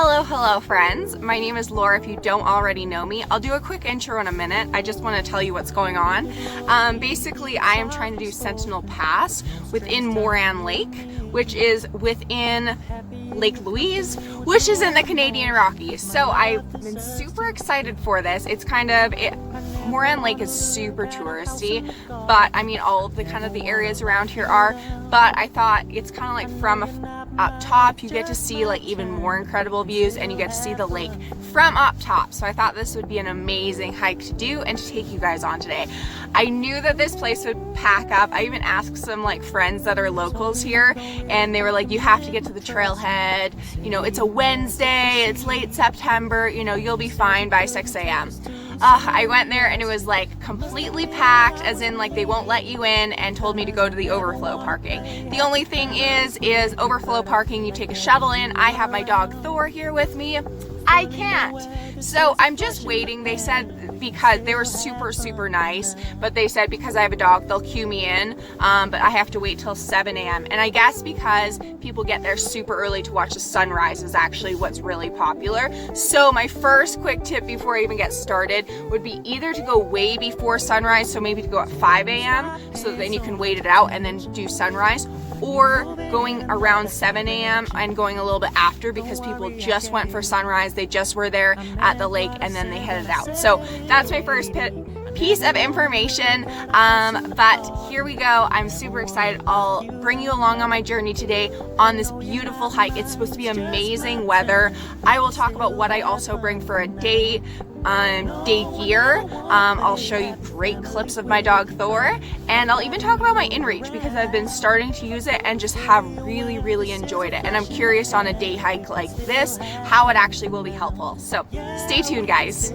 Hello friends. My name is Laura if you don't already know me. I'll do a quick intro in a minute. I just want to tell you what's going on. Basically, I am trying to do Sentinel Pass within Moraine Lake, which is within Lake Louise, which is in the Canadian Rockies. So I've been super excited for this. It's Moraine Lake is super touristy, but I mean all of the the areas around here are, but I thought it's kind of like from up top you get to see like even more incredible views and you get to see the lake from up top. So I thought this would be an amazing hike to do and to take you guys on today. I knew that this place would pack up. I even asked some like friends that are locals here and they were like, you have to get to the trailhead, you know, it's a Wednesday, it's late September, you know, you'll be fine by 6 a.m. I went there and it was like completely packed, as in like they won't let you in, and told me to go to the overflow parking. The only thing is overflow parking, you take a shuttle in. I have my dog Thor here with me. I can't. So I'm just waiting. They said, because they were super nice, but they said because I have a dog, they'll queue me in, but I have to wait till 7 a.m. And I guess because people get there super early to watch the sunrise is actually what's really popular. So my first quick tip before I even get started would be either to go way before sunrise, so maybe to go at 5 a.m. so that then you can wait it out and then do sunrise, or going around 7 a.m. and going a little bit after, because people just went for sunrise, they just were there at the lake and then they headed out. So that's my first piece of information, but here we go. I'm super excited. I'll bring you along on my journey today on this beautiful hike. It's supposed to be amazing weather. I will talk about what I also bring for a day gear. I'll show you great clips of my dog Thor, and I'll even talk about my inReach because I've been starting to use it and just have really enjoyed it, and I'm curious on a day hike like this how it actually will be helpful. So stay tuned, guys.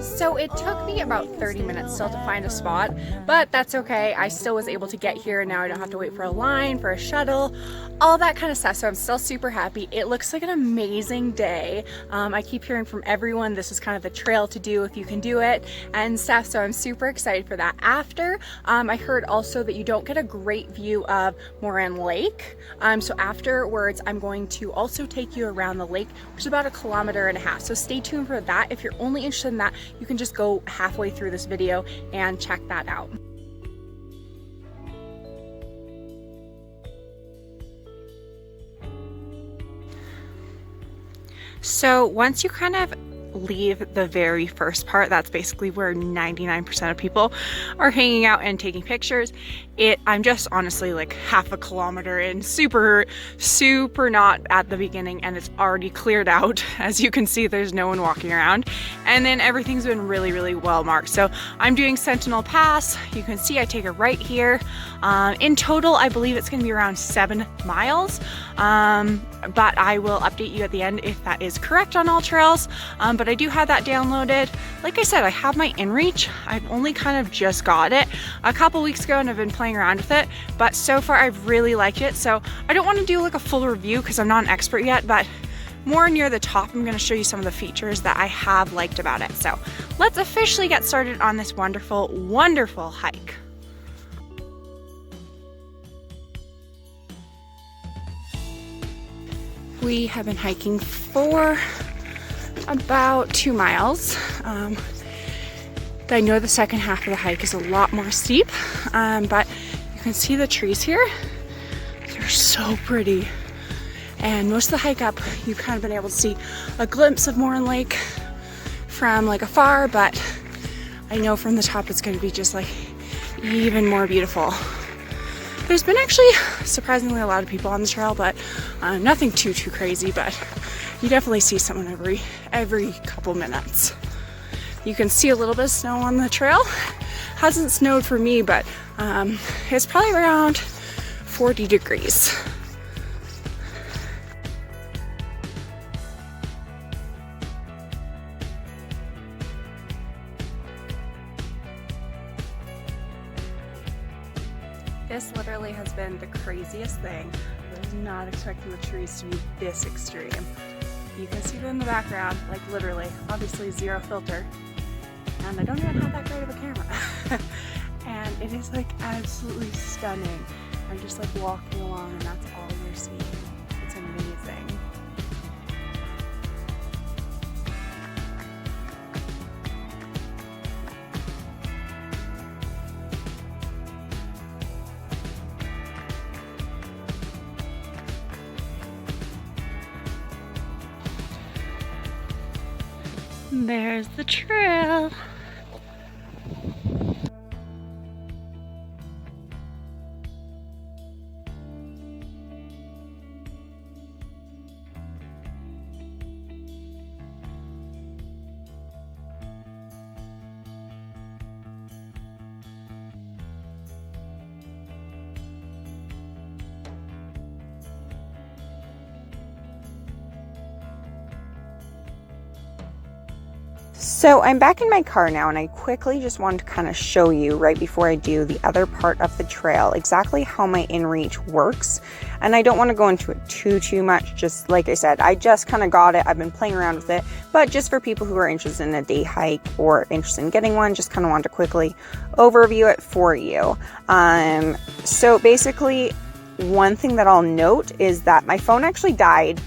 So it took me about 30 minutes still to find a spot, but that's okay. I still was able to get here, and now I don't have to wait for a line, for a shuttle, all that kind of stuff. So I'm still super happy. It looks like an amazing day. I keep hearing from everyone this is kind of the trail to do if you can do it and stuff. So I'm super excited for that. After, I heard also that you don't get a great view of Moraine Lake. So afterwards, I'm going to also take you around the lake, which is about 1.5 kilometers. So stay tuned for that. If you're only interested in that, you can just go halfway through this video and check that out. So once you kind of leave the very first part, that's basically where 99% of people are hanging out and taking pictures. I'm just honestly like 0.5 kilometer in, super not at the beginning, and it's already cleared out. As you can see, there's no one walking around, and then everything's been really well marked. So I'm doing Sentinel Pass. You can see I take a right here. In total, I believe it's going to be around 7 miles, but I will update you at the end if that is correct on all trails. But I do have that downloaded. Like I said, I have my inReach. I've only kind of just got it a couple weeks ago and I've been playing around with it, but so far I've really liked it. So I don't want to do like a full review because I'm not an expert yet, but more near the top, I'm going to show you some of the features that I have liked about it. So let's officially get started on this wonderful hike. We have been hiking for about 2 miles. I know the second half of the hike is a lot more steep, but you can see the trees here. They're so pretty. And most of the hike up, you've kind of been able to see a glimpse of Moraine Lake from like afar, but I know from the top it's going to be just like even more beautiful. There's been actually surprisingly a lot of people on the trail, but nothing too crazy, but you definitely see someone every couple minutes. You can see a little bit of snow on the trail. Hasn't snowed for me, but it's probably around 40 degrees. This literally has been the craziest thing. I was not expecting the trees to be this extreme. You can see them in the background, like literally, obviously zero filter. And I don't even have that great of a camera. And it is like absolutely stunning. I'm just like walking along and that's all you're seeing. It's amazing. There's the trail. So I'm back in my car now, and I quickly just wanted to kind of show you right before I do the other part of the trail exactly how my inReach works. And I don't want to go into it too much. Just like I said, I just kind of got it. I've been playing around with it, but just for people who are interested in a day hike or interested in getting one, just kind of wanted to quickly overview it for you. So basically, one thing that I'll note is that my phone actually died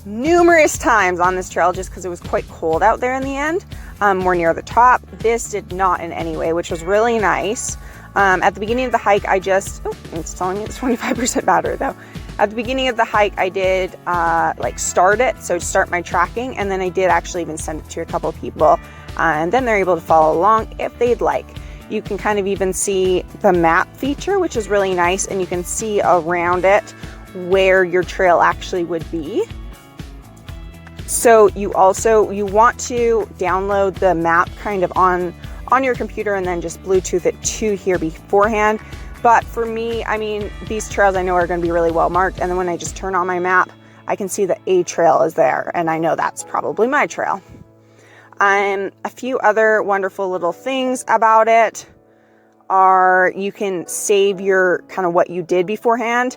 numerous times on this trail just because it was quite cold out there in the end. More near the top. This did not in any way, which was really nice. At the beginning of the hike, it's telling me it's 25% battery though. At the beginning of the hike, I did start it, so start my tracking, and then I did actually even send it to a couple of people, and then they're able to follow along if they'd like. You can kind of even see the map feature, which is really nice, and you can see around it where your trail actually would be. So you want to download the map kind of on your computer and then just Bluetooth it to here beforehand. But for me, I mean, these trails I know are going to be really well marked, and then when I just turn on my map, I can see that a trail is there, and I know that's probably my trail. A few other wonderful little things about it are you can save your kind of what you did beforehand.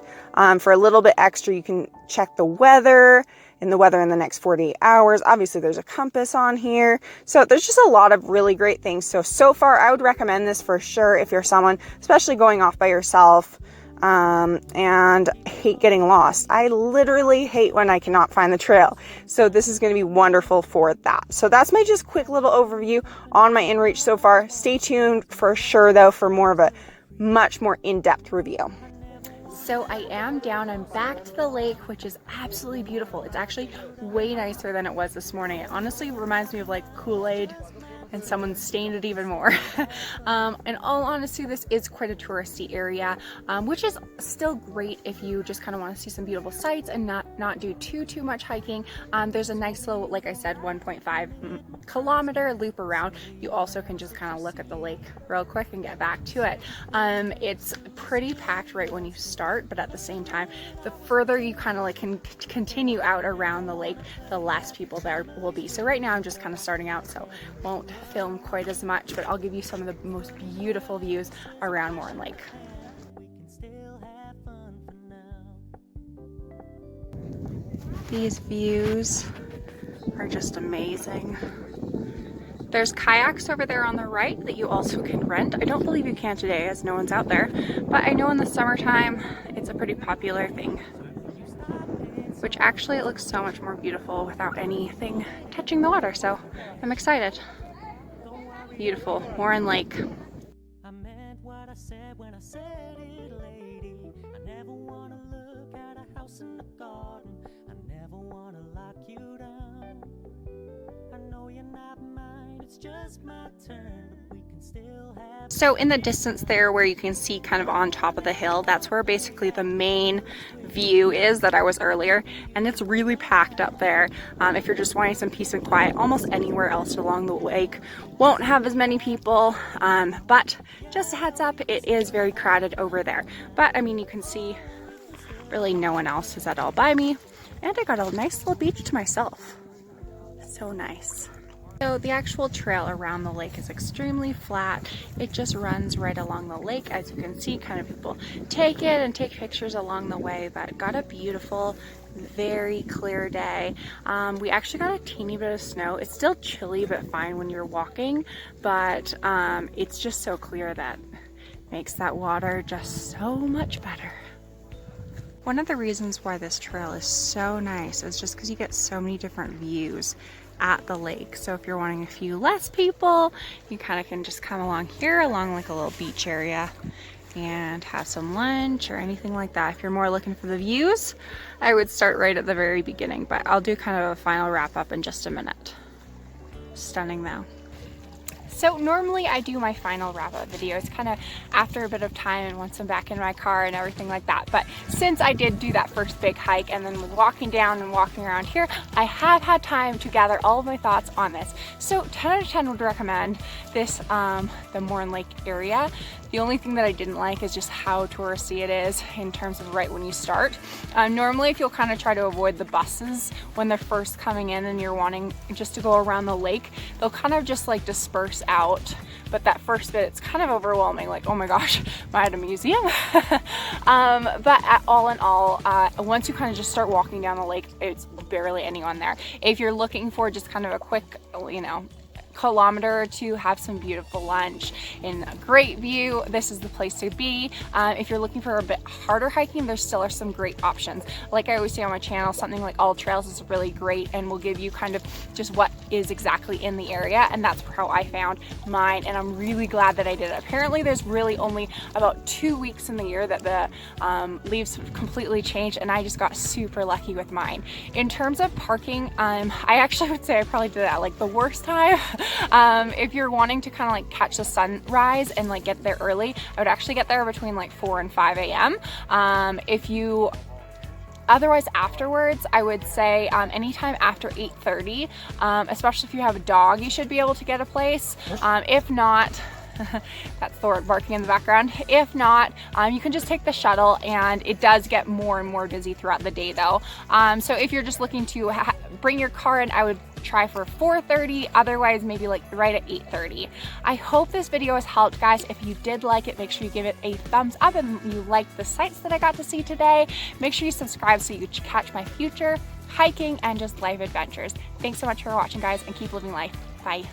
For a little bit extra, you can check the weather in the next 48 hours. Obviously, there's a compass on here. So there's just a lot of really great things. So far, I would recommend this for sure if you're someone, especially going off by yourself, and hate getting lost. I literally hate when I cannot find the trail. So this is going to be wonderful for that. So that's my just quick little overview on my inReach so far. Stay tuned for sure though for more of a much more in-depth review. So I am down and back to the lake, which is absolutely beautiful. It's actually way nicer than it was this morning. It honestly reminds me of like Kool-Aid, and someone stained it even more. In all honesty, this is quite a touristy area, which is still great if you just kind of want to see some beautiful sights and not do too much hiking. There's a nice little, like I said, 1.5 kilometer loop around. You also can just kind of look at the lake real quick and get back to it. It's pretty packed right when you start, but at the same time, the further you kind of like can continue out around the lake, the less people there will be. So right now I'm just kind of starting out, so won't film quite as much, but I'll give you some of the most beautiful views around Moraine Lake. These views are just amazing. There's kayaks over there on the right that you also can rent. I don't believe you can today as no one's out there, but I know in the summertime it's a pretty popular thing, which actually it looks so much more beautiful without anything touching the water, so I'm excited. Beautiful Moraine Lake. I meant what I said when I said it, lady. I never want to look at a house in the garden. I never want to lock you down. I know you're not mine, it's just my turn. We can still have. So in the distance there where you can see kind of on top of the hill, that's where basically the main view is that I was earlier, and it's really packed up there. If you're just wanting some peace and quiet, almost anywhere else along the lake won't have as many people, but just a heads up, it is very crowded over there. But I mean, you can see really no one else is at all by me, and I got a nice little beach to myself. So nice. So the actual trail around the lake is extremely flat. It just runs right along the lake. As you can see, kind of people take it and take pictures along the way, but got a beautiful, very clear day. We actually got a teeny bit of snow. It's still chilly but fine when you're walking, but it's just so clear that makes that water just so much better. One of the reasons why this trail is so nice is just because you get so many different views at the lake. So if you're wanting a few less people, you kind of can just come along here along like a little beach area and have some lunch or anything like that. If you're more looking for the views, I would start right at the very beginning, but I'll do kind of a final wrap up in just a minute. Stunning though. So normally I do my final wrap up videos kind of after a bit of time and once I'm back in my car and everything like that. But since I did do that first big hike and then walking down and walking around here, I have had time to gather all of my thoughts on this. So 10 out of 10 would recommend this, the Moraine Lake area. The only thing that I didn't like is just how touristy it is in terms of right when you start. Normally if you'll kind of try to avoid the buses when they're first coming in and you're wanting just to go around the lake, they'll kind of just like disperse out. But that first bit, it's kind of overwhelming, like, oh my gosh, am I at a museum? But all in all, once you kind of just start walking down the lake, it's barely anyone there. If you're looking for just kind of a quick, you know, kilometer or two, have some beautiful lunch in a great view, this is the place to be. If you're looking for a bit harder hiking, there still are some great options. Like I always say on my channel, something like All Trails is really great and will give you kind of just what is exactly in the area, and that's how I found mine, and I'm really glad that I did it. Apparently there's really only about 2 weeks in the year that the leaves completely change, and I just got super lucky with mine. In terms of parking, I actually would say I probably did it at like the worst time. If you're wanting to kind of like catch the sunrise and like get there early, I would actually get there between like 4 and 5 a.m. If you Otherwise, afterwards, I would say anytime after 8:30, especially if you have a dog, you should be able to get a place. If not, that's Thor barking in the background. If not, you can just take the shuttle, and it does get more and more busy throughout the day though. So if you're just looking to bring your car in, I would try for 4:30, otherwise maybe like right at 8:30. I hope this video has helped, guys. If you did like it, make sure you give it a thumbs up, and you liked the sights that I got to see today. Make sure you subscribe so you catch my future hiking and just life adventures. Thanks so much for watching, guys, and keep living life. Bye.